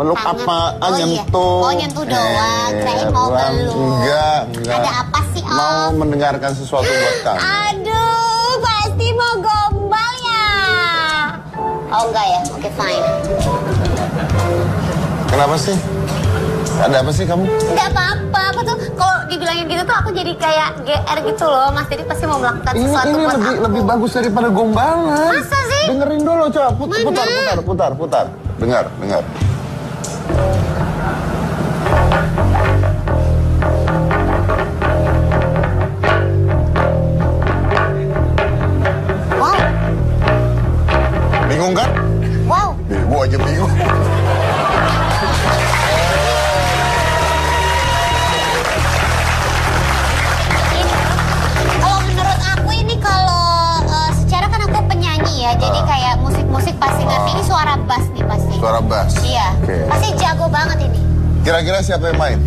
Meluk apaan? Nyentuh. Oh nyentuh doang, kirain mau meluk. Enggak. Ada apa sih Om? Mau mendengarkan sesuatu buat kamu. Aduh, pasti mau gombal ya. Oh enggak ya, oke fine. Kenapa sih? Ada apa sih kamu? Enggak apa-apa, aku tuh kalau dibilangin gitu tuh aku jadi kayak GR gitu loh. Mas Didi pasti mau melakukan sesuatu buat aku. Lebih bagus daripada gombalan. Masa sih? Dengerin dulu coba, putar. Dengar. Wow. Bingung kan? Wow. Ibu aja bingung. Kalau menurut aku ini secara kan aku penyanyi ya, jadi kayak musik-musik pasti ngerti. Ini suara bass nih pasti. Suara bass. Iya. Okay. Pasti jago banget ini. Kira-kira siapa yang main?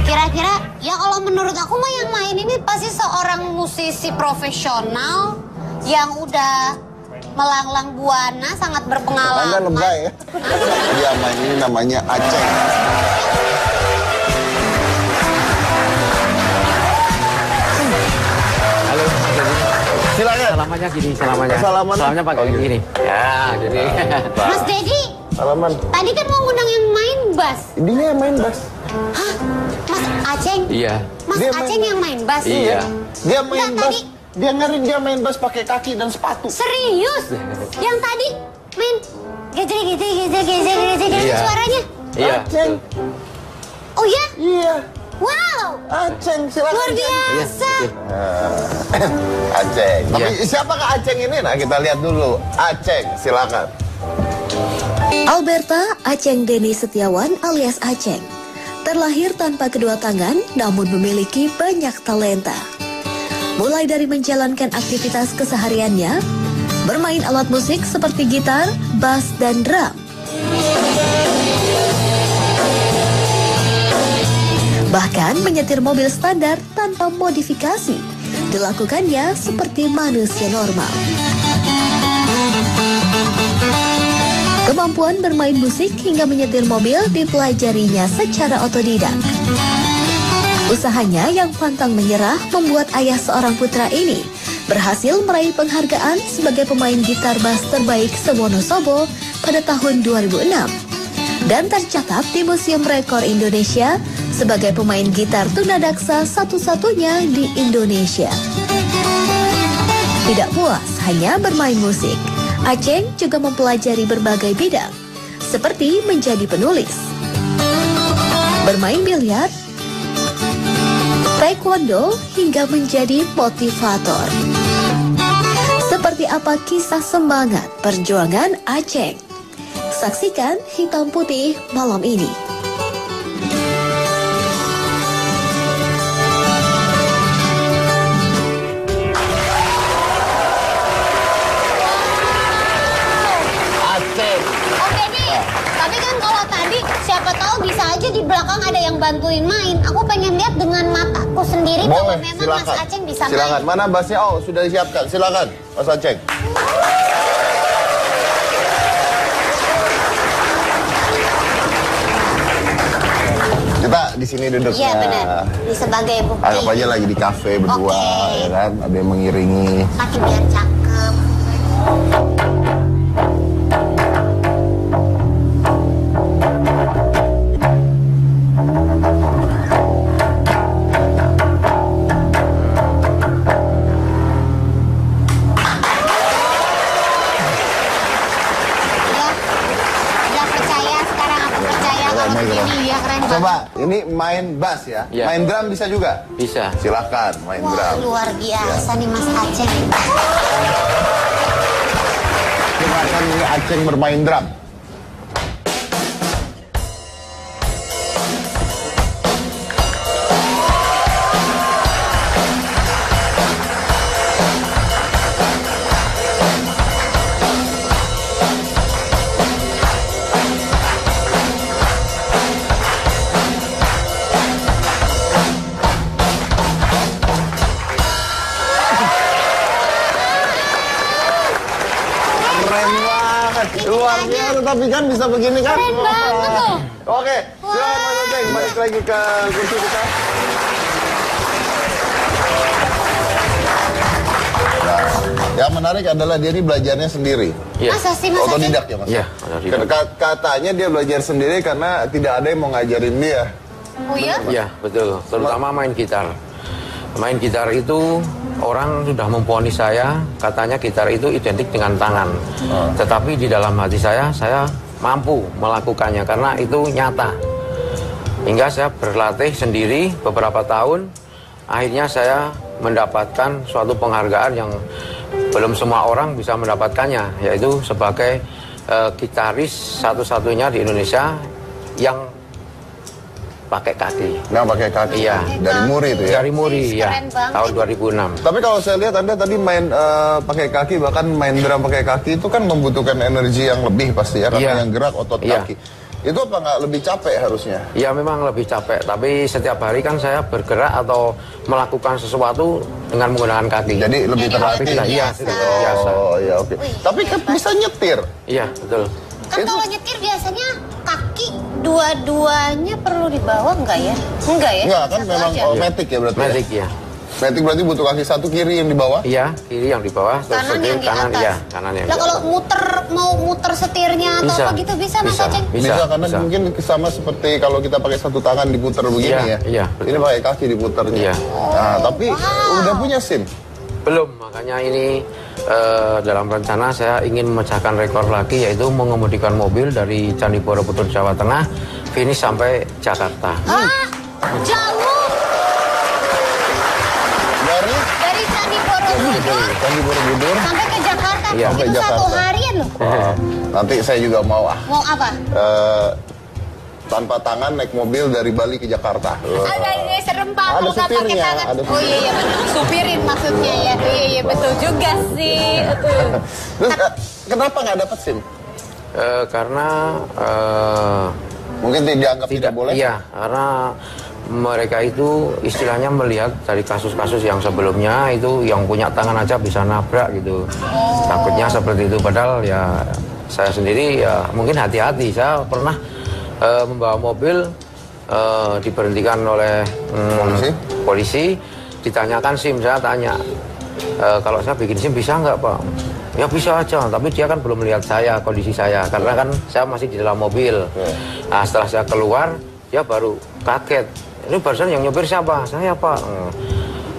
Kira-kira ya kalau menurut aku mah yang main ini pasti seorang musisi profesional yang udah melanglang buana, sangat berpengalaman. Anda lebay ya. Dia main ini namanya Aceng. Halo, Silakan. Salamnya pakai gini. Ya, gini. Mas Dedi, Salaman. tadi kan mau ngundang yang main bass. Dia yang main bass. Hah? Mas Aceng? Iya. Mas Dia Aceng yang main bass? Iya. Dia main Enggak, bass. Dia main bass pakai kaki dan sepatu. Serius? Yang tadi main gejer Iya. suaranya? Iya. Aceng. Oh ya? Iya. Wow, Aceng, silakan. luar biasa. Aceng. Tapi Iya. siapakah Aceng ini? Nah, kita lihat dulu. Aceng, silakan. Alberta Aceng Deni Setiawan alias Aceng terlahir tanpa kedua tangan namun memiliki banyak talenta. Mulai dari menjalankan aktivitas kesehariannya, bermain alat musik seperti gitar, bass, dan drum. Bahkan menyetir mobil standar tanpa modifikasi, dilakukannya seperti manusia normal. Kemampuan bermain musik hingga menyetir mobil dipelajarinya secara otodidak. Usahanya yang pantang menyerah membuat ayah seorang putra ini berhasil meraih penghargaan sebagai pemain gitar bass terbaik se-Wonosobo pada tahun 2006 dan tercatat di Museum Rekor Indonesia sebagai pemain gitar tunadaksa satu-satunya di Indonesia. Tidak puas hanya bermain musik, Aceng juga mempelajari berbagai bidang, seperti menjadi penulis, bermain biliar, taekwondo, hingga menjadi motivator. Seperti apa kisah semangat perjuangan Aceng? Saksikan Hitam Putih malam ini. Oke nih, tapi kan kalau tadi siapa tahu bisa aja di belakang ada yang bantuin main. Aku pengen lihat dengan mataku sendiri bahwa Boleh, memang silakan. Mas Aceng bisa Silakan. main. Mana bassnya? Oh, sudah disiapkan. Silakan, Mas Aceng. Kita di sini duduk Iya benar, di sebagai bukti. Anggap aja lagi di kafe berdua, Oke. ya kan? Ada yang mengiringi. Makin biar cakep. Udah percaya sekarang aku percaya kalau begini ya keren banget. Coba, ini main bass ya? Iya. Main drum bisa juga? Bisa. Silakan, main Wah drum. luar biasa nih Mas Aceng. Silakan ini Aceng bermain drum. Keren banget. Luar biasa, tapi kan bisa begini kan? Keren banget loh. Oke, silakan Mas Aceng, balik lagi ke kursi kita. Nah, yang menarik adalah dia ini belajarnya sendiri. Iya. Masa sih Mas Aceng? Otodidak ya Mas? Iya, otodidak. Katanya dia belajar sendiri karena tidak ada yang mau ngajarin dia. Oh ya? Iya, betul. Terutama main gitar. Main gitar itu orang sudah memponis saya, katanya gitar itu identik dengan tangan. Tetapi di dalam hati saya mampu melakukannya karena itu nyata. Hingga saya berlatih sendiri beberapa tahun, akhirnya saya mendapatkan suatu penghargaan yang belum semua orang bisa mendapatkannya, yaitu sebagai gitaris satu-satunya di Indonesia yang pakai kaki. Nah, pakai kaki. Iya. Dari Muri itu ya. Dari Muri ya, Keren banget. tahun 2006. Tapi kalau saya lihat Anda tadi main pakai kaki, bahkan main drum pakai kaki itu kan membutuhkan energi yang lebih pasti ya, karena Iya. yang gerak otot Iya. kaki. Itu apa nggak lebih capek harusnya? Ya memang lebih capek, tapi setiap hari kan saya bergerak atau melakukan sesuatu dengan menggunakan kaki. Jadi lebih Jadi terlatih. lebih Iya, biasa. sudah terbiasa. Oh iya, oke. Wih, Tapi kan hebat. bisa nyetir. Iya, betul. Kan kalau nyetir biasanya kaki dua-duanya perlu dibawa enggak ya? Enggak ya? Enggak kan Satu memang aja. matic ya berarti. Matic ya. Matic berarti butuh kaki satu, kiri yang di bawah. Iya, kiri yang di bawah, terus Kanan setir yang di kanan, atas. iya, kanan yang Lah di kalau atas. mau muter setirnya atau Bisa. apa gitu bisa Mas Bisa. Aceng? Bisa, karena mungkin sama seperti kalau kita pakai satu tangan diputar begini Iya, ya. iya, betul. Ini pakai kaki diputarnya. Iya. Nah, tapi udah punya SIM. Belum, makanya ini dalam rencana saya ingin memecahkan rekor lagi, yaitu mengemudikan mobil dari Candi Borobudur Jawa Tengah finish sampai Jakarta. Hah? Jauh Dari dari Candi Borobudur Candi Borobudur. sampai ke Jakarta. Iya. Sampai Itu satu Jakarta. harian loh. Nanti saya juga mau Mau apa? tanpa tangan naik mobil dari Bali ke Jakarta. Ada serem pak, Ada kalau nggak pakai supirnya, tangan. ada Oh iya iya betul. Supirin maksudnya ya. Iya iya betul juga sih. Betul. Terus kenapa nggak dapat SIM? Karena Mungkin dianggap tidak boleh. Iya, karena mereka itu istilahnya melihat dari kasus-kasus yang sebelumnya itu yang punya tangan aja bisa nabrak gitu. Takutnya seperti itu, padahal ya saya sendiri ya mungkin hati-hati. Saya pernah membawa mobil diberhentikan oleh polisi, ditanyakan SIM, saya tanya kalau saya bikin SIM bisa nggak Pak? Ya bisa aja, tapi dia kan belum melihat saya, kondisi saya, karena kan saya masih di dalam mobil. Nah, setelah saya keluar, dia baru kaget. Ini barusan yang nyopir siapa? Saya Pak.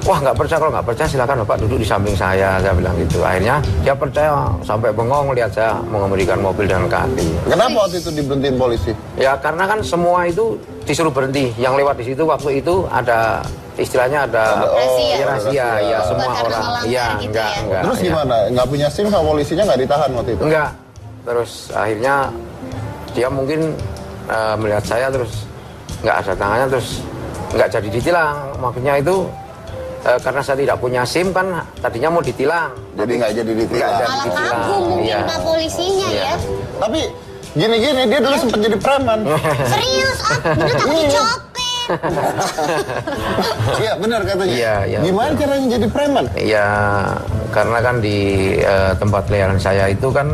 Wah nggak percaya, kalau nggak percaya silakan Bapak duduk di samping saya bilang gitu. Akhirnya dia percaya sampai bengong lihat saya mengemudikan mobil dengan kaki. Kenapa waktu itu diberhentiin polisi? Ya karena kan semua itu disuruh berhenti. Yang lewat di situ waktu itu ada istilahnya ada Rahasia. rahasia, ya semua Bukan karena orang. melanggar Iya, gitu enggak, ya. enggak. Terus ya. gimana? Nggak punya SIM sama polisinya nggak ditahan waktu itu? Enggak. Terus akhirnya dia mungkin melihat saya terus nggak ada tangannya, terus nggak jadi ditilang. Maksudnya itu karena saya tidak punya SIM kan tadinya mau ditilang. Jadi nggak jadi ditilang. Nggak jadi. Malah ditilang. kagum mungkin Iya. pak polisinya Iya. ya. Tapi gini-gini dia dulu sempat jadi preman. Serius ah, bener takut dicopet. Iya benar katanya. Iya, iya. Gimana caranya jadi preman? Ya karena kan di tempat pelayanan saya itu kan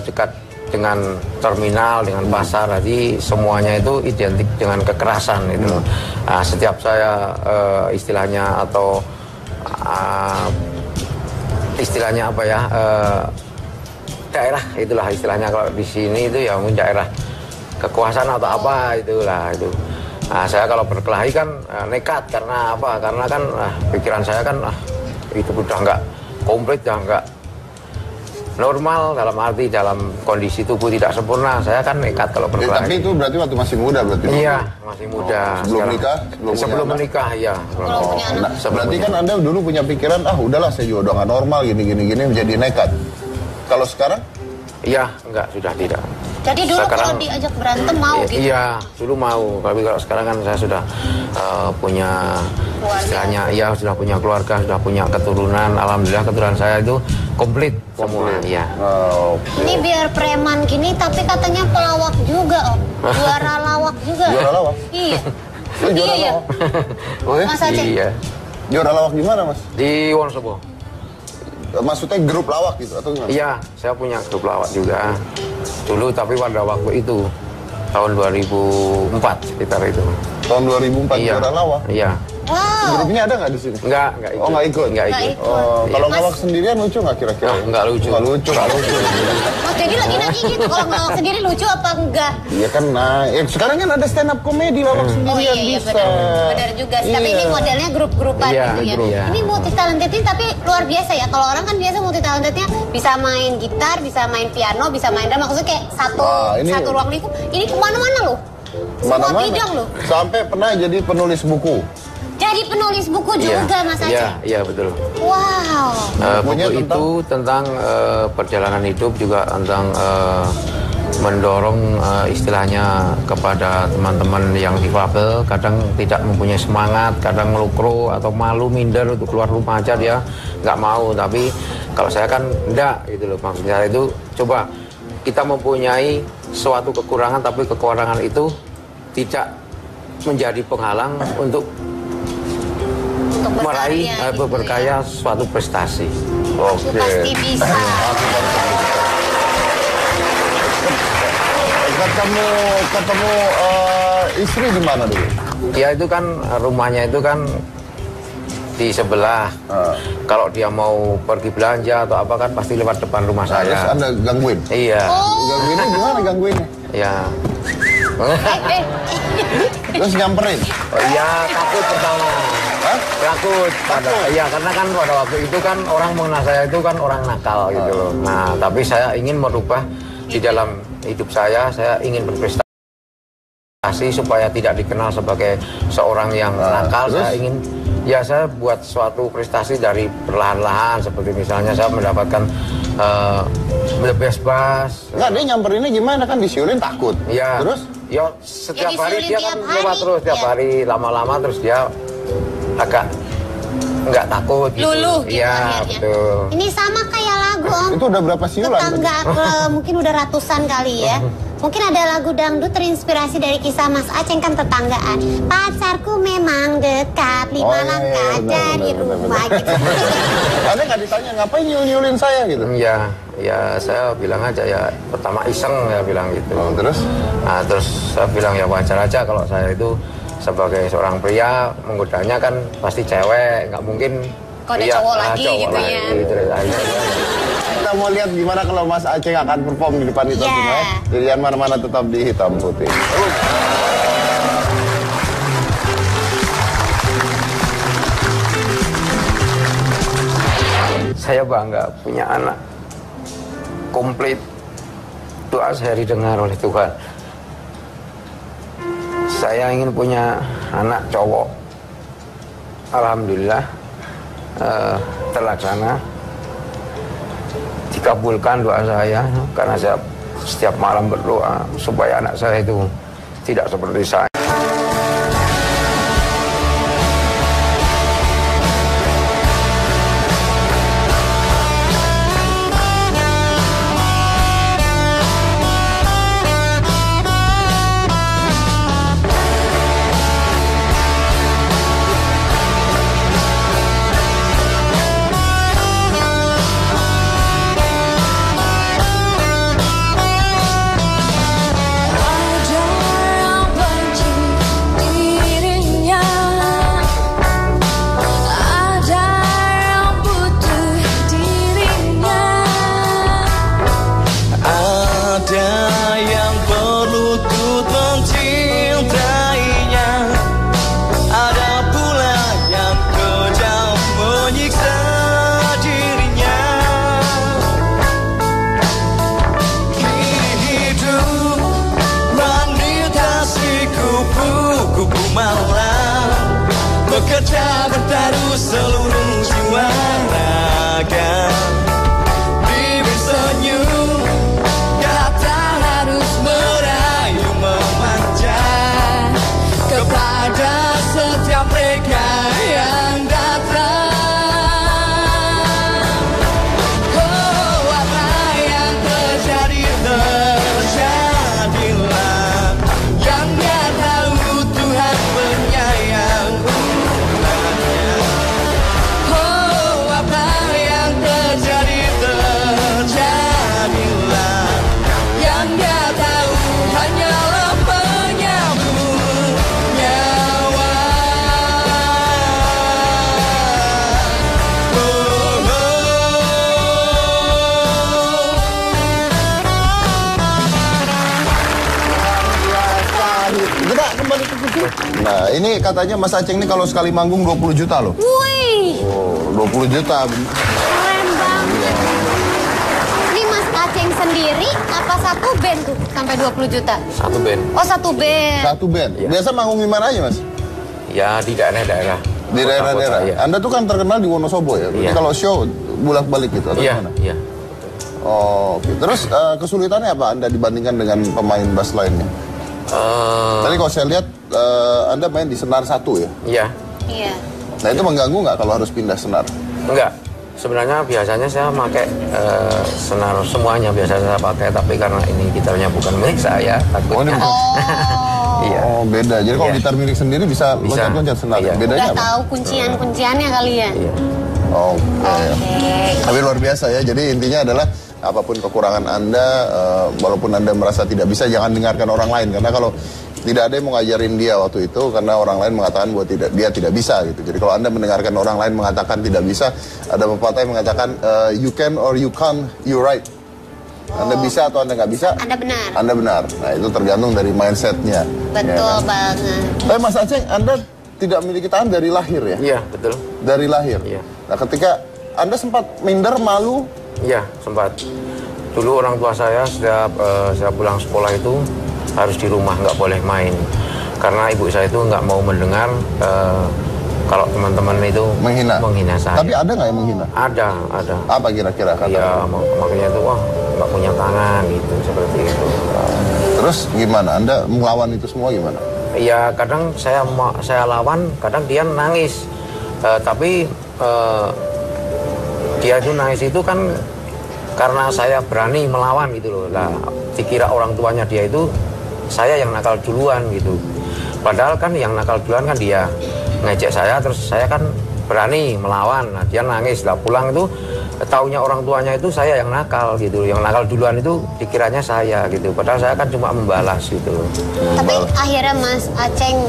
dekat dengan terminal, dengan pasar, jadi semuanya itu identik dengan kekerasan itu. Nah, setiap saya istilahnya atau istilahnya apa ya, daerah itulah istilahnya, kalau di sini itu ya mungkin daerah kekuasaan atau apa itulah itu. Nah, saya kalau berkelahi kan nekat karena apa? Karena kan pikiran saya kan itu udah nggak komplit, ya nggak normal, dalam arti dalam kondisi tubuh tidak sempurna. Saya kan nekat kalau berkelahi. Tapi itu berarti waktu masih muda berarti. Iya, masih muda. Sebelum Sekarang. nikah? Sebelum punya menikah, iya. Belum punya anak. Nah, Sebelum berarti punya. kan Anda dulu punya pikiran, udahlah saya juga udah nggak normal gini menjadi nekat. Kalau sekarang? Iya, enggak, sudah tidak. Jadi dulu Sekarang- kalau diajak berantem mau gitu. Iya, dulu mau. Tapi kalau sekarang kan saya sudah punya Keluarga. istilahnya, ya sudah punya keluarga, sudah punya keturunan. Alhamdulillah keturunan saya itu komplit semua. Iya. Oh, Ini biar preman gini tapi katanya pelawak juga om. Juara lawak juga. Juara lawak? Iya. Lu juara Iya ya. lawak? Oh ya? Mas Aceh. Iya. Juara lawak gimana mas? Di Wonosobo. maksudnya grup lawak gitu atau gimana? Iya, saya punya grup lawak juga. Dulu tapi pada waktu itu tahun 2004 sekitar itu. Tahun 2004 Iya. juara lawak. Iya. Wow. Grupnya ada nggak di sini? Enggak ikut. Oh, nggak ikut? Nggak Nggak ikut. ikut. Oh, kalau Mas- ngelawak sendirian lucu nggak kira-kira? Oh, nggak lucu. Nggak lucu. Mas Dedi lagi nanya gitu, kalau ngelawak sendiri lucu apa enggak? Iya kan, nah, sekarang kan ada stand up komedi lawak Oh sendirian iya, bisa. benar juga sih. Tapi Iya. ini modelnya grup-grupan Iya, gitu ya. grup. Iya. Ini multi talented ini tapi luar biasa ya. Kalau orang kan biasa multi talentednya bisa main gitar, bisa main piano, bisa main drum. Maksudnya kayak Wah, ini- satu ruang lingkup. Ini kemana-mana loh. Semua bidang loh. Sampai pernah jadi penulis buku. Jadi penulis buku Iya. juga Mas Aceh. Iya betul. Wow. Bukunya Buku itu tentang perjalanan hidup, juga tentang mendorong istilahnya kepada teman-teman yang difabel, kadang tidak mempunyai semangat, kadang ngelukro atau malu minder untuk keluar rumah aja dia nggak mau. Tapi kalau saya kan enggak gitu loh, maksudnya itu coba kita mempunyai suatu kekurangan, tapi kekurangan itu tidak menjadi penghalang untuk meraih berkarya gitu berkarya suatu prestasi. Oke. Pasti bisa. Ketemu istri di mana dulu? Ya itu kan rumahnya itu kan di sebelah. Kalau dia mau pergi belanja atau apa kan pasti lewat depan rumah Terus saya. Anda gangguin? Iya, Gangguinnya gimana gangguinnya? ya. Terus nyamperin? Iya takut pertama. Hah? Takut. Iya karena kan pada waktu itu kan orang mengenal saya itu kan orang nakal gitu loh. Nah tapi saya ingin merubah di dalam hidup saya ingin berprestasi supaya tidak dikenal sebagai seorang yang nakal. terus? Saya buat suatu prestasi dari perlahan-lahan, seperti misalnya saya mendapatkan the best bus. Enggak, dia nyamperinnya gimana kan disiulin takut. Ya, Terus? ya setiap Jadi hari sulit dia tiap kan hari, lewat terus tiap ya. hari, lama-lama terus dia agak nggak takut gitu. Luluh gitu Iya, akhirnya. betul. Ini sama kayak lagu Om. Itu udah berapa siulan? Tetangga mungkin udah ratusan kali ya. Mungkin ada lagu dangdut terinspirasi dari kisah Mas Aceh kan tetanggaan. Pacarku memang dekat 5 Oh, iya, langkah benar, dari benar, rumah benar. gitu. Anda nggak ditanya ngapain nyulin saya gitu? Ya saya bilang aja ya pertama iseng ya bilang gitu. Oh, terus? Nah, terus saya bilang ya wajar aja kalau saya itu sebagai seorang pria menggodanya kan pasti cewek, nggak mungkin Kok ada pria, cowok lagi gitu ya. Terus akhirnya Kita mau lihat gimana kalau Mas Aceh akan perform di depan Hitam Iya. Putih. Pilihan mana-mana tetap di Hitam Putih. saya bangga punya anak komplit, doa saya didengar oleh Tuhan. Saya ingin punya anak cowok, alhamdulillah terlaksana, dikabulkan doa saya karena saya setiap malam berdoa supaya anak saya itu tidak seperti saya. Ada yang benci Nah, ini katanya Mas Aceng ini kalau sekali manggung 20 juta loh. Wih, Oh, 20 juta. keren banget. Ini Mas Aceng sendiri apa satu band tuh sampai 20 juta? Satu band. Oh, satu band. Satu band. Biasa manggung di mana aja, Mas? Ya di daerah-daerah. Di daerah-daerah. Kota-kota, ya. Anda tuh kan terkenal di Wonosobo ya. Berarti Iya. kalau show bolak-balik gitu atau Iya, gimana? iya. Oh, oke. Terus kesulitannya apa Anda dibandingkan dengan pemain bass lainnya? Tadi kalau saya lihat Anda main di senar satu ya. Iya. Iya. Nah itu mengganggu nggak kalau harus pindah senar? Enggak. Sebenarnya biasanya saya pakai senar semuanya biasanya saya pakai, tapi karena ini gitarnya bukan milik saya, Oh, ini takutnya. Iya. Oh beda. Jadi kalau Iya. gitar milik sendiri bisa Bisa. loncat-loncat senar. Iya. Bedanya Udah apa? tahu kuncian-kunciannya kali ya? Iya. Oke. Oke. Tapi luar biasa ya. Jadi intinya adalah apapun kekurangan Anda, walaupun Anda merasa tidak bisa, jangan dengarkan orang lain. Karena kalau tidak ada yang mau ngajarin dia waktu itu, karena orang lain mengatakan bahwa dia tidak bisa gitu. Jadi kalau Anda mendengarkan orang lain mengatakan tidak bisa, ada pepatah yang mengatakan you can or you can't, you right. Anda bisa atau Anda nggak bisa? Anda benar. Anda benar. Nah itu tergantung dari mindsetnya. Betul Ya kan? banget. Tapi Mas Aceng, Anda tidak memiliki tangan dari lahir ya? Iya, betul. Dari lahir. Iya. Nah ketika Anda sempat minder, malu, Iya, sempat. Dulu orang tua saya setiap saya pulang sekolah itu harus di rumah, nggak boleh main. Karena ibu saya itu nggak mau mendengar kalau teman-teman itu menghina saya. Tapi ada nggak yang menghina? Ada. Apa kira-kira kata? Iya, makanya itu wah nggak punya tangan gitu, seperti itu. Terus gimana? Anda melawan itu semua gimana? Iya, kadang saya lawan, kadang dia nangis. Tapi dia itu nangis itu kan karena saya berani melawan gitu loh. Lah, dikira orang tuanya dia itu saya yang nakal duluan gitu. Padahal kan yang nakal duluan kan dia ngejek saya, terus saya kan berani melawan. Nah, dia nangis. Lah pulang itu taunya orang tuanya itu saya yang nakal gitu. Yang nakal duluan itu dikiranya saya gitu. Padahal saya kan cuma membalas gitu. Tapi akhirnya Mas Aceng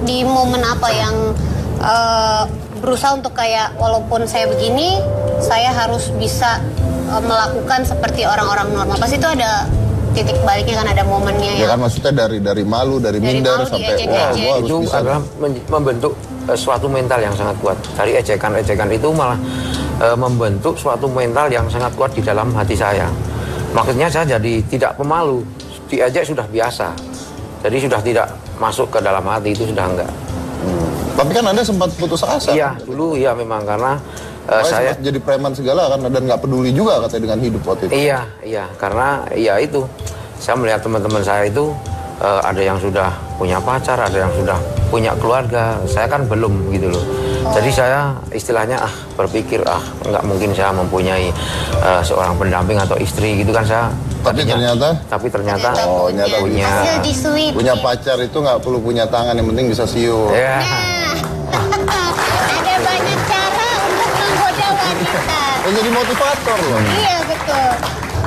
di momen apa yang berusaha untuk kayak walaupun saya begini, saya harus bisa melakukan seperti orang-orang normal. Pasti itu ada titik baliknya kan, ada momennya Ya ya. kan maksudnya dari malu, dari minder malu, sampai diejek-ejek. wah gua harus Itu bisa. adalah membentuk suatu mental yang sangat kuat. Dari ejekan-ejekan itu malah membentuk suatu mental yang sangat kuat di dalam hati saya. Maksudnya saya jadi tidak pemalu. Diejek sudah biasa. Jadi sudah tidak masuk ke dalam hati, itu sudah enggak. Tapi kan Anda sempat putus asa. Iya, dulu iya memang karena saya sempat jadi preman segala kan dan nggak peduli juga katanya dengan hidup waktu itu. Iya, karena ya itu saya melihat teman-teman saya itu ada yang sudah punya pacar, ada yang sudah punya keluarga. Saya kan belum gitu loh. Jadi saya istilahnya berpikir nggak mungkin saya mempunyai seorang pendamping atau istri gitu kan saya. Tapi ternyata Oh, ternyata punya. Hasil di sweet. punya pacar itu nggak perlu punya tangan, yang penting bisa siu. Ya. Ada banyak cara untuk menggoda wanita. Jadi motivator loh. Iya betul.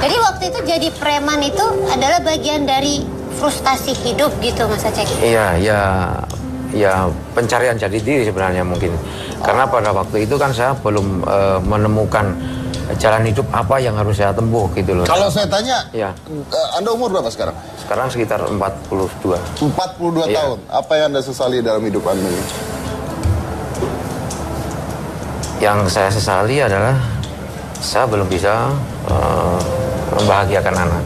Jadi waktu itu jadi preman itu adalah bagian dari frustasi hidup gitu Mas Aceng. Iya, ya pencarian jati diri sebenarnya mungkin. Karena pada waktu itu kan saya belum menemukan jalan hidup apa yang harus saya tempuh gitu loh. Kalau saya tanya, Ya. Anda umur berapa sekarang? Sekarang sekitar 42. 42 Iya. tahun. Apa yang Anda sesali dalam hidup Anda ini? Yang saya sesali adalah saya belum bisa membahagiakan anak.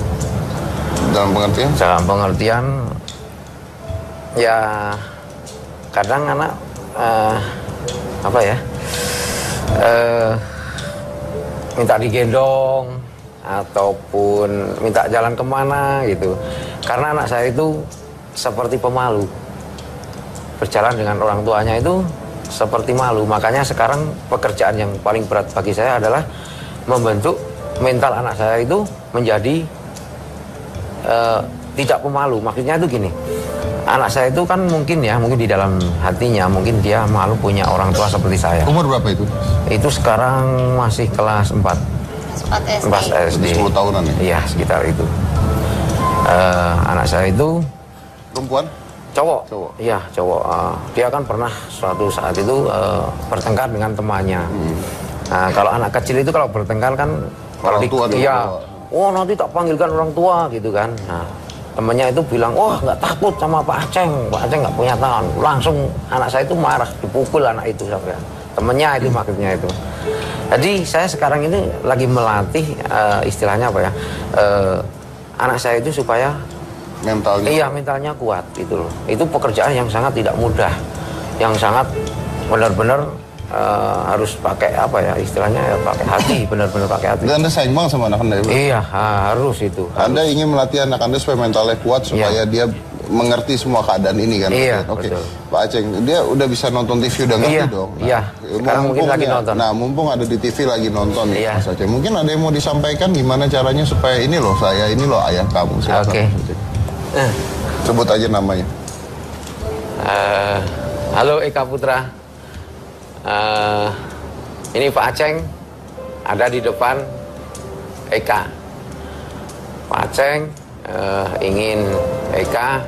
Dalam pengertian? Dalam pengertian ya kadang anak minta digendong ataupun minta jalan kemana gitu. Karena anak saya itu seperti pemalu, berjalan dengan orang tuanya itu seperti malu. Makanya sekarang pekerjaan yang paling berat bagi saya adalah membentuk mental anak saya itu menjadi tidak pemalu. Maksudnya itu gini, anak saya itu kan mungkin di dalam hatinya mungkin dia malu punya orang tua seperti saya. Umur berapa itu? Itu sekarang masih kelas 4 SD. SD. 10 tahunan ya? Iya, sekitar itu. Anak saya itu Perempuan? cowok. Cowok. Iya, cowok. Dia kan pernah suatu saat itu bertengkar dengan temannya. Nah, kalau anak kecil itu kalau bertengkar kan Orang tua dong. iya. Oh, nanti tak panggilkan orang tua gitu kan. Nah, temennya itu bilang, wah nggak takut sama Pak Aceng nggak punya tangan. Langsung anak saya itu marah, dipukul anak itu sampai. Temennya itu maksudnya itu. Jadi saya sekarang ini lagi melatih istilahnya apa ya, anak saya itu supaya Mentalnya. iya mentalnya kuat gitu loh. Itu pekerjaan yang sangat tidak mudah, yang sangat benar-benar harus pakai apa ya istilahnya ya, pakai hati, benar-benar pakai hati. Dan Anda sayang banget sama anak Anda ya, Bro? Iya harus itu. Anda ingin melatih anak Anda supaya mentalnya kuat, supaya dia mengerti semua keadaan ini kan? Iya, Oke. betul. Pak Aceng, dia udah bisa nonton TV, udah ngerti Iya, dong? iya. Sekarang mungkin lagi nonton. Nah, mumpung ada di TV lagi nonton nih, Iya. Mas Aceng. Mungkin ada yang mau disampaikan gimana caranya supaya ini loh, saya ini loh ayah kamu. Silakan, Oke. Mas Aceng. Sebut aja namanya. Halo Eka Putra. Ini Pak Aceng ada di depan Eka. Pak Aceng ingin Eka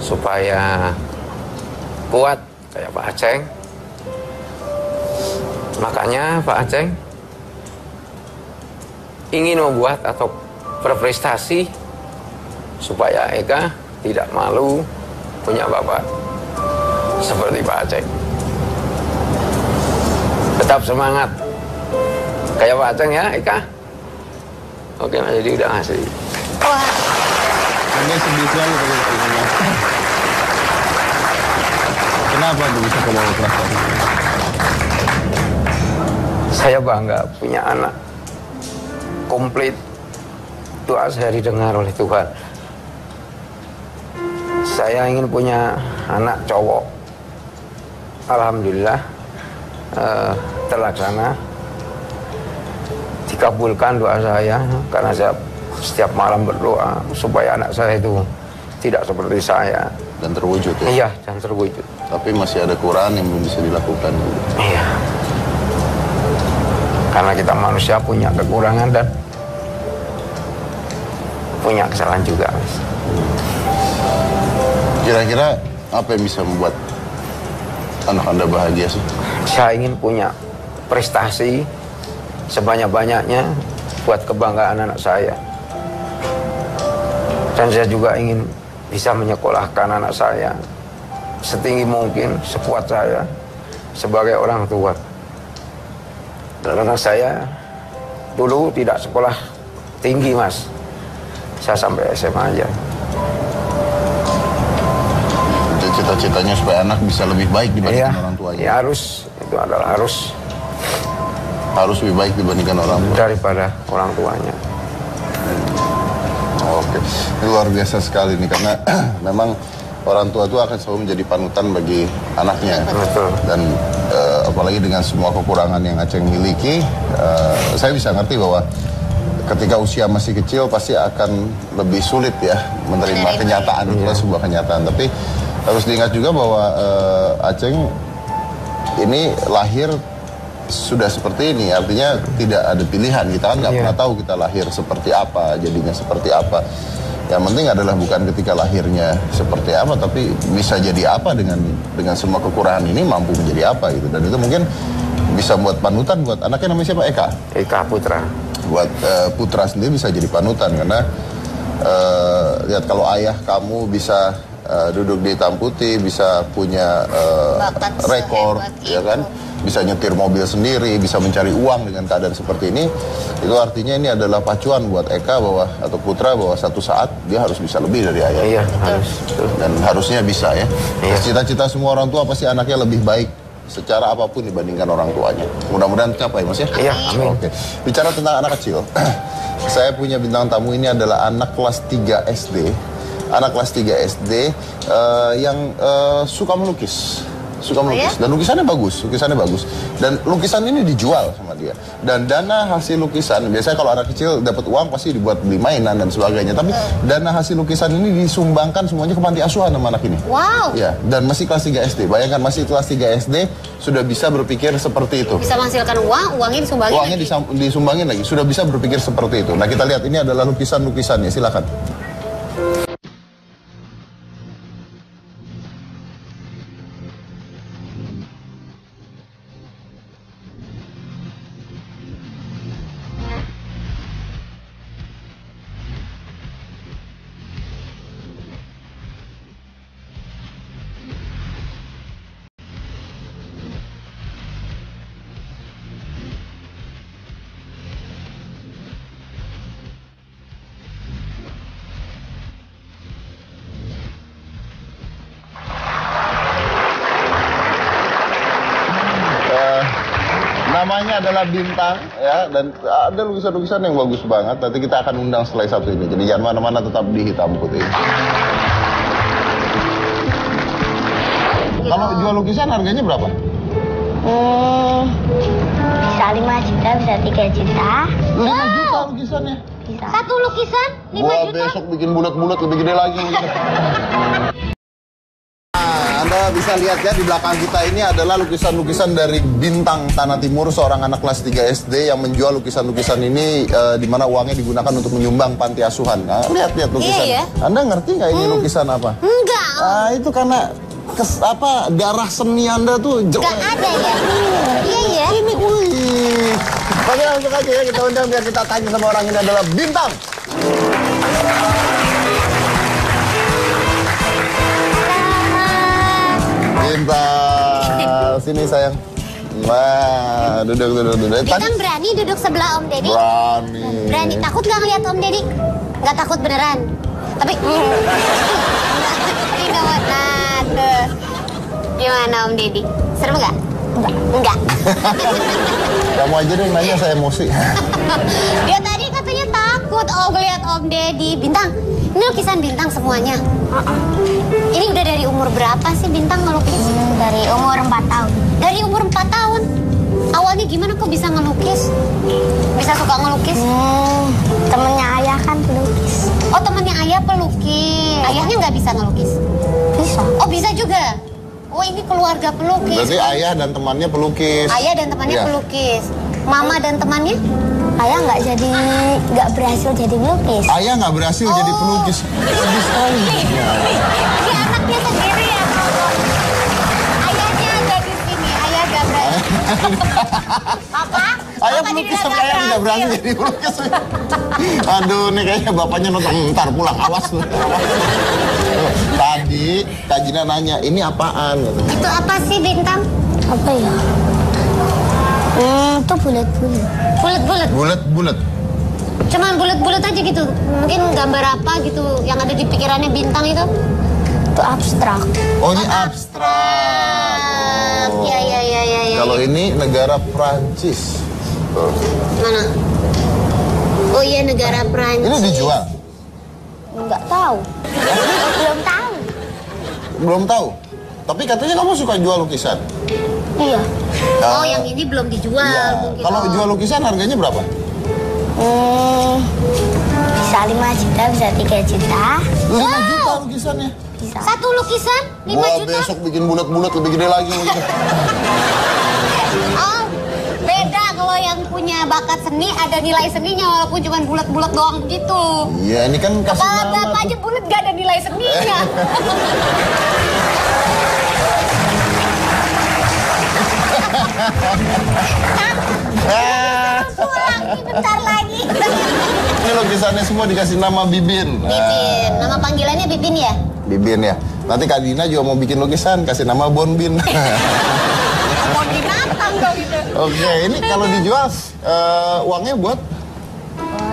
supaya kuat kayak Pak Aceng. Makanya Pak Aceng ingin membuat atau berprestasi supaya Eka tidak malu punya bapak seperti Pak Aceng. Tetap semangat kayak Pak Aceng ya Eka. Oke, jadi udah ngasih. Wah, Anda sedih sekali kalau ingatnya. Kenapa Anda bisa kebawa perasaan? Saya bangga punya anak komplit. Doa saya didengar oleh Tuhan. Saya ingin punya anak cowok. Alhamdulillah terlaksana. Dikabulkan doa saya karena saya setiap malam berdoa supaya anak saya itu tidak seperti saya. Dan terwujud ya? Iya, dan terwujud. Tapi masih ada kekurangan yang belum bisa dilakukan. Iya. Karena kita manusia punya kekurangan dan punya kesalahan juga, Mas. Kira-kira apa yang bisa membuat anak Anda bahagia sih? Saya ingin punya prestasi sebanyak-banyaknya buat kebanggaan anak saya. Dan saya juga ingin bisa menyekolahkan anak saya setinggi mungkin, sekuat saya sebagai orang tua. Karena saya dulu tidak sekolah tinggi, Mas. Saya sampai SMA aja. Cita-citanya supaya anak bisa lebih baik dibandingkan orang tuanya. Ya harus, itu adalah harus. Harus lebih baik dibandingkan orang tua. Daripada orang tuanya. Oke, ini luar biasa sekali nih karena memang orang tua itu akan selalu menjadi panutan bagi anaknya. Betul. Dan apalagi dengan semua kekurangan yang Aceng miliki, saya bisa ngerti bahwa ketika usia masih kecil pasti akan lebih sulit ya menerima kenyataan, itu kan sebuah kenyataan. Tapi harus diingat juga bahwa Aceng ini lahir sudah seperti ini, artinya tidak ada pilihan. Kita kan nggak pernah tahu kita lahir seperti apa, jadinya seperti apa. Yang penting adalah bukan ketika lahirnya seperti apa, tapi bisa jadi apa dengan semua kekurangan ini, mampu menjadi apa gitu. Dan itu mungkin bisa buat panutan buat anaknya. Namanya siapa? Eka? Eka Putra. Buat Putra sendiri bisa jadi panutan karena lihat kalau ayah kamu bisa duduk di hitam putih, bisa punya rekor, ya kan? Bisa nyetir mobil sendiri, bisa mencari uang dengan keadaan seperti ini, itu artinya ini adalah pacuan buat Eka bahwa atau Putra bahwa satu saat dia harus bisa lebih dari ayah. Iya, harus. Dan harusnya bisa ya. Iya. Cita-cita semua orang tua pasti anaknya lebih baik secara apapun dibandingkan orang tuanya. Mudah-mudahan tercapai, Mas ya. Iya, amin. Oke. Bicara tentang anak kecil, saya punya bintang tamu ini adalah anak kelas 3 SD. Anak kelas 3 SD yang suka melukis. Suka melukis. Dan lukisannya bagus. Dan lukisan ini dijual sama dia. Dan dana hasil lukisan, biasanya kalau anak kecil dapat uang pasti dibuat beli mainan dan sebagainya. Tapi dana hasil lukisan ini disumbangkan semuanya ke panti asuhan sama anak ini. wow. Ya, dan masih kelas 3 SD. Bayangkan masih kelas 3 SD sudah bisa berpikir seperti itu. Bisa menghasilkan uang, uangnya disumbangin Uangnya lagi. disumbangin lagi. Sudah bisa berpikir seperti itu. Nah, kita lihat ini adalah lukisan-lukisannya. Silakan. namanya adalah Bintang ya, dan ada lukisan-lukisan yang bagus banget. Nanti kita akan undang setelah satu ini. Jadi jangan mana-mana, tetap di Hitam Putih. Kalau jual lukisan harganya berapa? Bisa 5 juta, bisa 3 juta. 5 juta lukisannya. Bisa. Satu lukisan 5 Wah, juta. besok bikin bulat-bulat lebih gede lagi. Nah, Anda bisa lihat ya, di belakang kita ini adalah lukisan-lukisan dari Bintang Tanah Timur, seorang anak kelas 3 SD yang menjual lukisan-lukisan ini di mana uangnya digunakan untuk menyumbang panti asuhan. Nah, lihat-lihat lukisan. Iya, ya. Anda ngerti nggak ini lukisan apa? Enggak. Ah, itu karena darah seni Anda tuh Enggak ada ya. Iya ya. Ini wih. Oke, langsung aja ya kita undang biar kita tanya sama orang ini adalah Bintang. Bintang, sini sayang. Wah, duduk. Bintang berani duduk sebelah Om Deddy? Berani. Berani. Takut nggak ngeliat Om Deddy? Nggak takut beneran. Tapi ini nggak tuh. Gimana Om Deddy? Serem nggak? Enggak. Kamu aja deh yang nanya, saya emosi. Dia tadi katanya takut ngeliat Om Deddy. Bintang, ini lukisan Bintang semuanya. Ini udah dari umur berapa sih Bintang ngelukis? Dari umur 4 tahun. Dari umur 4 tahun. Awalnya gimana kok bisa ngelukis? Bisa suka ngelukis? Temennya ayah kan pelukis. Oh, temannya ayah pelukis. Ayahnya nggak bisa ngelukis? Bisa. Oh, bisa juga. Oh, ini keluarga pelukis. Berarti ayah dan temannya pelukis. Ayah dan temannya Iya. pelukis. Mama dan temannya? Ayah nggak berhasil jadi pelukis. Ayah nggak berhasil jadi pelukis. Sedih sekali. Ya. Ini anaknya sendiri ya, Bro. Ayahnya ada di sini. Ayah nggak berhasil. Apa? Ayah Apa pelukis jadi tapi ayah tidak berani jadi pelukis. Aduh, nih kayaknya bapaknya nonton. Ntar pulang, awas. Tadi Kak Gina nanya, ini apaan? Itu apa sih Bintang? Apa ya? Itu bulat-bulat. Bulat-bulat. Bulat-bulat. Cuman bulat-bulat aja gitu. Mungkin gambar apa gitu yang ada di pikirannya Bintang itu? Itu abstrak. Oh, ini abstrak. Oh. Iya. Kalau ini negara Prancis. Mana? Oh iya, negara Prancis. Ini dijual? Nggak tahu. Belum tahu. Belum tahu. Tapi katanya kamu suka jual lukisan. Iya. Oh, yang ini belum dijual Iya. mungkin. Kalau Oh. jual lukisan harganya berapa? Bisa 5 juta, bisa 3 juta. 5 juta lukisannya. Bisa. Satu lukisan 5 Wah, juta. besok bikin bulat-bulat lebih gede lagi. Oh, beda kalau yang punya bakat seni ada nilai seninya walaupun cuma bulat-bulat doang begitu. Iya, ini kan kasih Kepala nama. Bapak aja bulat gak ada nilai seninya. Pulang nih bentar lagi. Ini lukisannya semua dikasih nama Bibin. Bibin, nama panggilannya Bibin ya? Bibin ya. Nanti Kak Dina juga mau bikin lukisan, kasih nama Bonbin. Mau binatang dong itu. Oke, ini kalau dijual uangnya buat?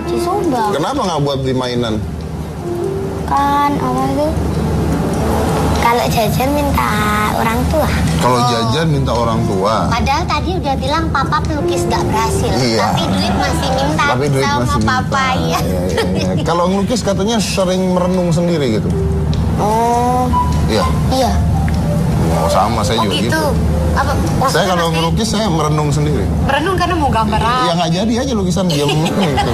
Disumbang. Kenapa nggak buat beli mainan? Kan apa itu? Kalau jajan minta orang tua. Kalau jajan minta orang tua. Padahal tadi udah bilang papa pelukis gak berhasil. Iya. Tapi duit masih minta Tapi duit sama masih papa minta. ya. Iya. Kalau ngelukis katanya sering merenung sendiri gitu. Oh, Iya. iya. Oh, sama saya Oh juga gitu. gitu. Apa? Saya kalau ngelukis saya merenung sendiri. Merenung karena mau gambar apa? Ya nggak jadi aja lukisan diam gitu.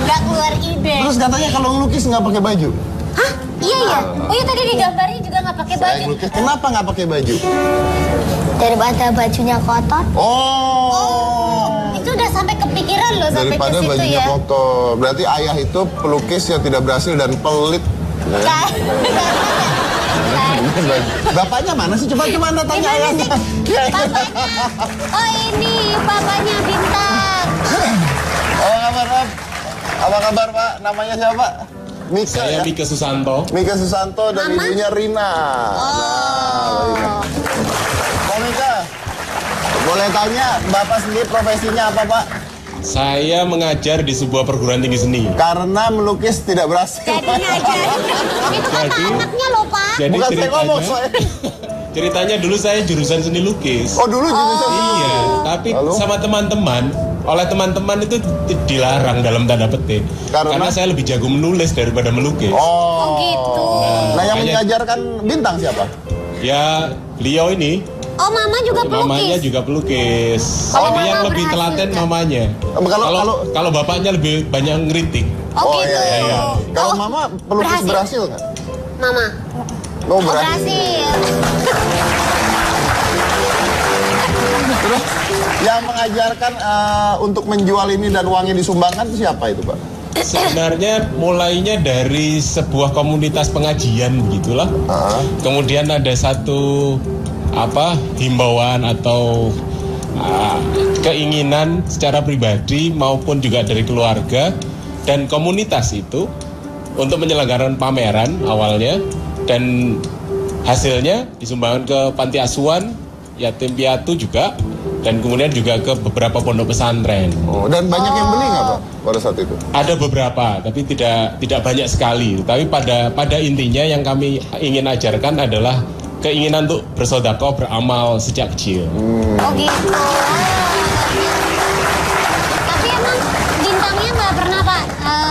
Gak keluar ide. Terus katanya kalau ngelukis nggak pakai baju. Hah? Iya ya. Oh iya tadi digambarnya juga nggak pakai Saya baju. ngelukis, kenapa nggak pakai baju? Daripada bajunya kotor. Oh. Itu udah sampai kepikiran loh sampai ke Daripada situ bajunya ya. kotor. Berarti ayah itu pelukis yang tidak berhasil dan pelit. Enggak. Bapaknya mana sih? Coba Anda tanya ayahnya. Papanya. Oh ini papanya Bintang. Apa kabar, Pak? Apa kabar, Pak? Namanya siapa? Mika Saya ya? Mika Susanto. Mika Susanto dan Mama? ibunya Rina. Nah, Rina. Pak Mika, boleh tanya Bapak sendiri profesinya apa, Pak? Saya mengajar di sebuah perguruan tinggi seni. Karena melukis tidak berhasil. Jadi ngajarin. Itu kata Jadi- anaknya loh Pak. Jadi Bukan saya ngomong, ceritanya, Ceritanya dulu saya jurusan seni lukis. Oh dulu jurusan. Iya, tapi Lalu? sama teman-teman, oleh teman-teman itu dilarang dalam tanda petik. Karena saya lebih jago menulis daripada melukis. Oh gitu. Nah yang makanya- mengajarkan Bintang siapa? Ya, beliau ini, Oh, mama juga mamanya pelukis. juga pelukis. Kalau Tapi mama yang lebih berhasil telaten nggak? mamanya. Kalau bapaknya lebih banyak ngeritik. Oh, gitu. iya. Kalau Oh, Mama pelukis berhasil nggak? Mama. Oh Oh, berhasil. berhasil. Terus yang mengajarkan untuk menjual ini dan uangnya disumbangkan itu siapa itu Pak? Sebenarnya mulainya dari sebuah komunitas pengajian begitulah. Kemudian ada satu himbauan atau keinginan secara pribadi maupun juga dari keluarga dan komunitas itu untuk menyelenggarakan pameran awalnya, dan hasilnya disumbangkan ke panti asuhan, yatim piatu juga, dan kemudian juga ke beberapa pondok pesantren. Oh, dan banyak yang beli nggak Pak pada saat itu? Ada beberapa, tapi tidak banyak sekali. Tapi pada intinya yang kami ingin ajarkan adalah keinginan untuk bersedekah, beramal sejak kecil. Oh, gitu. Tapi emang Bintangnya nggak pernah, Pak,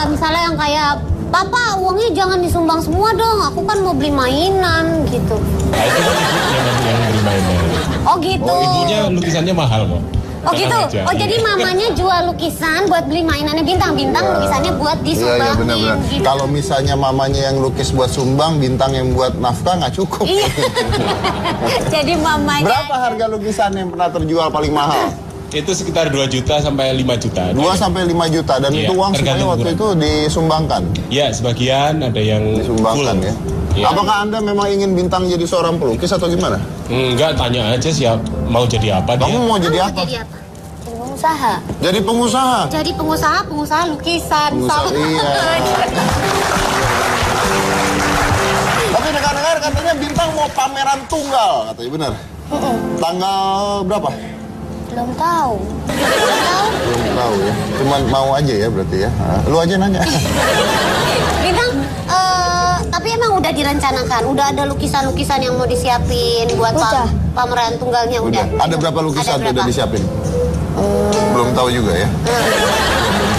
misalnya yang kayak, Papa, uangnya jangan disumbang semua dong, aku kan mau beli mainan, gitu. Nah, itu kan ibunya yang beri mainan. Oh, gitu. Oh, ibunya lukisannya mahal kok. Oh, gitu. Tenang aja. Oh, jadi mamanya jual lukisan buat beli mainannya Bintang lukisannya buat Iya disumbangin. benar-benar. Gitu. Kalau misalnya mamanya yang lukis buat sumbang, Bintang yang buat nafkah nggak cukup. Iya. Jadi mamanya. Berapa harga lukisan yang pernah terjual paling mahal? Itu sekitar 2 juta sampai 5 juta. 2 sampai 5 juta dan Iya, itu uang semuanya tergantung waktu ukuran. itu disumbangkan. Ya, sebagian ada yang Disumbangkan full. ya. Iya. Apakah Anda memang ingin Bintang jadi seorang pelukis atau gimana? Enggak, tanya aja siap mau jadi apa dia. Kamu mau jadi Kamu apa? jadi apa? Pengusaha. Jadi pengusaha. Jadi pengusaha lukisan. Pengusaha, iya. Tapi dengar-dengar katanya Bintang mau pameran tunggal, katanya benar. Tanggal berapa? Belum tahu. Belum tahu ya. Cuman mau aja ya berarti ya. Lu aja nanya. Bintang, tapi emang udah direncanakan, udah ada lukisan-lukisan yang mau disiapin buat Udah. pameran tunggalnya udah. Ada berapa lukisan Ada tuh udah berapa? disiapin? Belum tahu juga ya.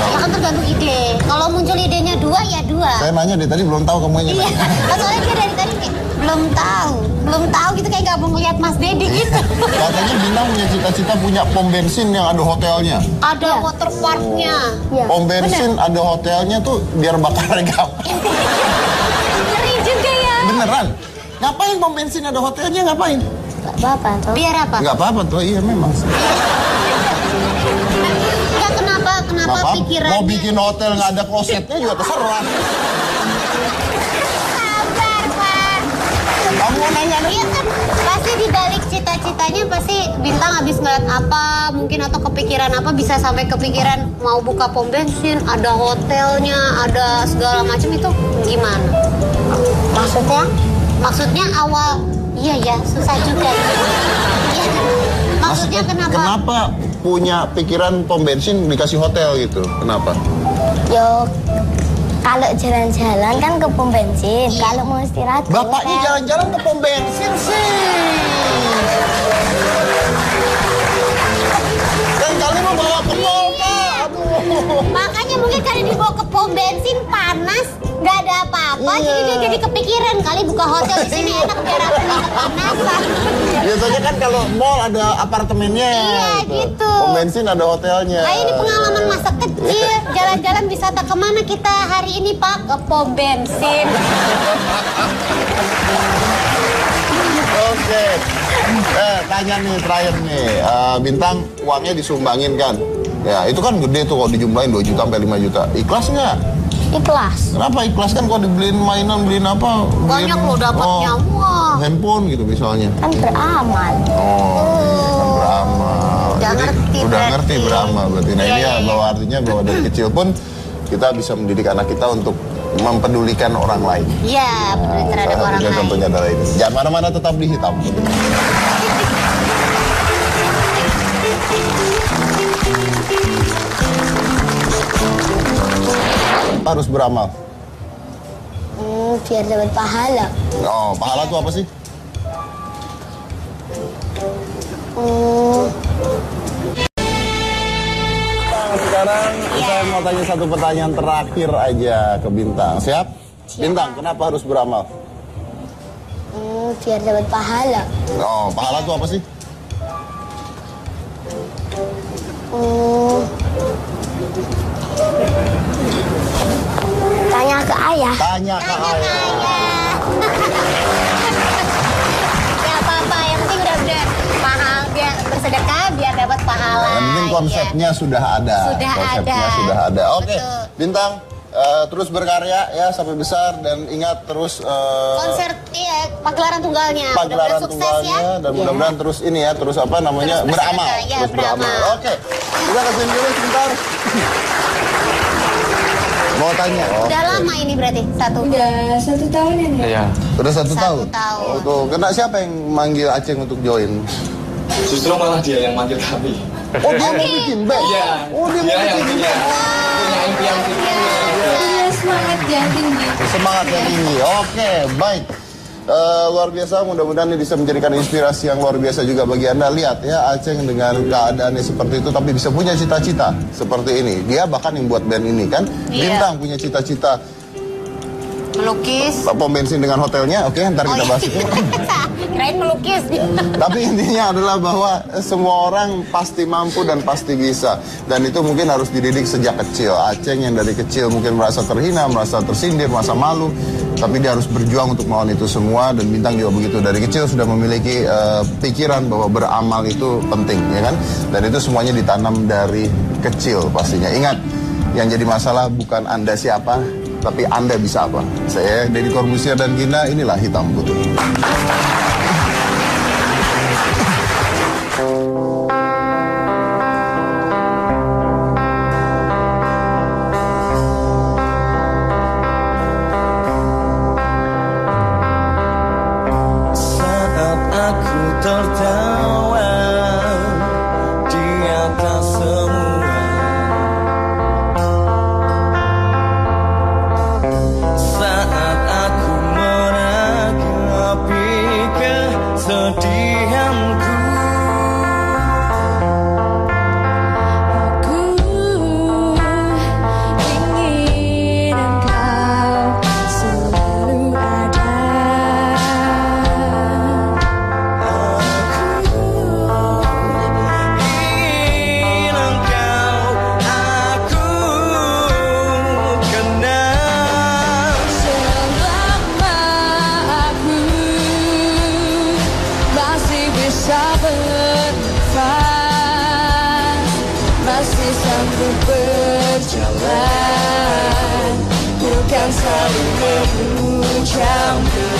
Ya kan tergantung ide. Kalau muncul idenya 2 ya 2. Saya nanya deh tadi belum tahu kamu aja. Iya. Soalnya dia dari tadi kayak belum tahu gitu kayak gak mau ngeliat Mas Dedi gitu. Katanya Bintang punya cita-cita punya pom bensin yang ada hotelnya. Ada waterparknya. Iya. Pom bensin ada hotelnya tuh biar bakarnya gampang. Ngeri juga ya. Beneran? Ngapain pom bensin ada hotelnya ngapain? Gak apa-apa toh. Biar apa? Nggak apa-apa tuh, iya memang. Enggak kenapa Nggak apa-apa. pikirannya. Mau bikin hotel nggak ada klosetnya juga terserah. Sabar, Pak. Kamu mau nanya nih? Iya kan, pasti di balik cita-citanya pasti Bintang habis ngeliat apa, mungkin atau kepikiran apa bisa sampai kepikiran mau buka pom bensin, ada hotelnya, ada segala macam itu gimana? Maksudnya? Maksudnya awal, iya ya susah juga. Iya. Maksudnya kenapa? punya pikiran pom bensin dikasih hotel gitu? Kenapa? Yo, kalau jalan-jalan kan ke pom bensin. Kalau mau istirahat ke Bapaknya hotel. jalan-jalan ke pom bensin sih. Dan kali mau bawa ke mall, Pak. Aduh. Makanya mungkin karena dibawa ke pom bensin panas, nggak ada apa-apa, Iya. jadi dia jadi kepikiran kali buka hotel di sini enak biar aku nggak kepanasan. Biasanya kan kalau mall ada apartemennya. Iya, gitu. Pom bensin ada hotelnya. Nah, ini pengalaman masa kecil, jalan-jalan wisata kemana kita hari ini Pak? Ke pom bensin. Oke. Tanya nih terakhir nih. Bintang uangnya disumbangin kan? Ya, itu kan gede tuh kalau dijumlahin 2 juta sampai 5 juta. Ikhlas nggak? Ikhlas. Kenapa ikhlas kan kalau dibeliin mainan, beliin apa? Banyak loh dapatnya. Wah. Handphone gitu misalnya. Kan beramal. Oh, kan beramal. Udah Jadi, ngerti udah berarti. ngerti beramal berarti. Nah Iya, ini ya iya, bahwa artinya bahwa dari kecil pun kita bisa mendidik anak kita untuk mempedulikan orang lain. Iya, peduli terhadap Salah orang satunya lain. contohnya adalah ini. Jangan mana-mana, tetap di Hitam. Harus beramal. Biar dapat pahala. Oh, pahala itu apa sih? Sekarang saya mau tanya satu pertanyaan terakhir aja ke Bintang. Siap? Bintang, kenapa harus beramal? Biar dapat pahala. Oh, pahala itu apa sih? Tanya ke ayah. Tanya ke ayah. Ya apa-apa, yang penting udah pahala, biar bersedekah biar dapat pahala. Yang penting konsepnya sudah ada. Konsepnya sudah ada. Oke, Betul. Bintang, terus berkarya ya sampai besar dan ingat terus Konser, iya, pagelaran tunggalnya. pagelaran Mudah-mudahan sukses tunggalnya ya. dan mudah-mudahan terus ini ya, terus apa namanya, Terus beramal. bersedekah, ya, Terus beramal. beramal. Oke, kita kesini dulu sebentar. Mau tanya? Udah lama ini berarti Udah 1 tahun ini. Iya. Udah 1 tahun? 1 tahun. Oh, tuh. Kena siapa yang manggil Aceng untuk join? Justru malah dia yang manggil kami. Oh, dia mau bikin band? Iya. Oh, dia mau yang bikin punya band? impian gitu. Iya, semangat yang tinggi. Semangat yang tinggi. Oke, baik. Luar biasa, mudah-mudahan ini bisa menjadikan inspirasi yang luar biasa juga bagi Anda. Lihat ya, Aceng dengan keadaannya seperti itu tapi bisa punya cita-cita seperti ini. Dia bahkan yang buat band ini kan. Iya. Bintang punya cita-cita melukis. pom bensin dengan hotelnya. Oke, ntar kita bahas itu. Kirain melukis. Tapi intinya adalah bahwa semua orang pasti mampu dan pasti bisa. Dan itu mungkin harus dididik sejak kecil. Aceng yang dari kecil mungkin merasa terhina, merasa tersindir, merasa malu. Tapi dia harus berjuang untuk melawan itu semua. Dan Bintang juga begitu. Dari kecil sudah memiliki pikiran bahwa beramal itu penting, ya kan? Dan itu semuanya ditanam dari kecil pastinya. Ingat, yang jadi masalah bukan Anda siapa, tapi Anda bisa apa. Saya Deddy Corbuzier dan Gina, inilah Hitam Putih. Saat aku tertawa di atas semua, saat aku menanggapi kesedihanku, Aku ingin engkau selalu ada. ingin engkau aku kenal. Selama aku masih bisa bernafas, masih sanggup berjalan, ku kan selalu mengucapkan